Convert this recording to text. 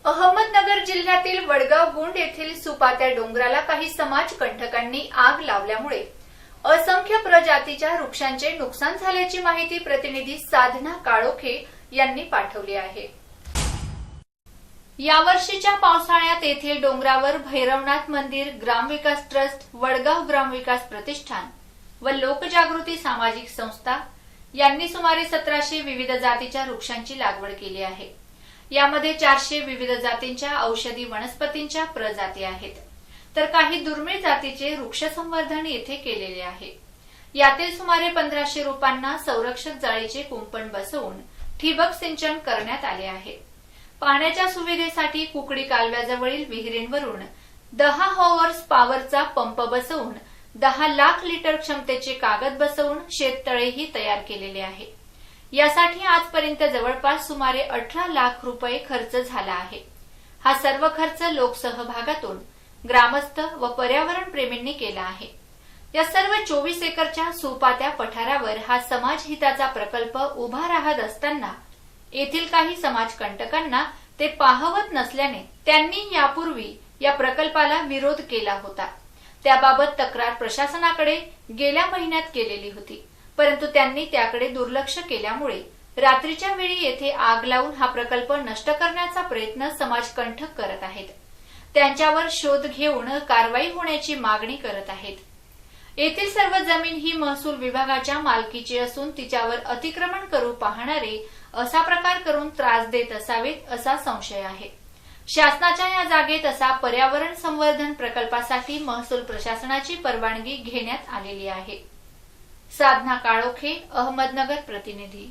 अहमदनगर जिल्ह्यातील वडगाव गुंड येथील सुपात्या डोंगराला काही समाजकंटकांनी आग लावल्यामुळे असंख्य प्रजातीच्या वृक्षांचे नुकसान झाल्याची माहिती प्रतिनिधी साधना काळोखे यांनी पाठवली आहे। यावर्षीच्या पावसाळ्यात येथील डोंगरावर भैरवनाथ मंदिर, ग्रामविकास ट्रस्ट, वडगाव ग्रामविकास प्रतिष्ठान व लोकजागृती सामाजिक संस्था यांनी सुमारे 1700 विविध जातीच्या वृक्षांची लागवड केली आहे। यामध्ये 400 विविध जातींच्या औषधी वनस्पतींच्या प्रजाती आहेत, तर काही दुर्मिळ जातीचे वृक्ष संवर्धन येथे केलेले आहे। यातील सुमारे 1500 रोपांना संरक्षक जाळीचे कुंपण बसवून ठिबक सिंचन करण्यात आले आहे। पाण्याच्या सुविधेसाठी कुकडी कालव्याजवळील विहिरींवरून 10 हॉर्स पॉवरचा पंप बसवून 10 लाख लिटर क्षमतेचे कागद बसवून शेततळेही तयार केलेले आहे। यासाठी आजपर्यंत जवळपास सुमारे 18 लाख रुपये खर्च झाला आहे। हा सर्व खर्च लोकसहभागातून ग्रामस्थ व पर्यावरण प्रेमींनी केला आहे। या सर्व 24 एकरच्या सुपात्या पठारावर हा समाजहिताचा प्रकल्प उभा राहत असताना येथील काही समाजकंटकांना ते पाहवत नसल्याने त्यांनी यापूर्वी या प्रकल्पाला विरोध केला होता। त्याबाबत तक्रार प्रशासनाकडे गेल्या महिन्यात केलेली होती, परंतु त्यांनी त्याकडे दुर्लक्ष केल्यामुळे रात्रीच्या वेळी येथे आग लावून हा प्रकल्प नष्ट करण्याचा प्रयत्न समाजकंटक करत आहेत। त्यांच्यावर शोध घेऊन कारवाई होण्याची मागणी करत आहेत। येथील सर्व जमीन ही महसूल विभागाच्या मालकीची असून तिच्यावर अतिक्रमण करू पाहणारे असा प्रकार करून त्रास देत असावेत असा संशय आहे। शासनाच्या या जागेत असा पर्यावरण संवर्धन प्रकल्पासाठी महसूल प्रशासनाची परवानगी घेण्यात आलेली आहे। साधना काळोखे, अहमदनगर प्रतिनिधी।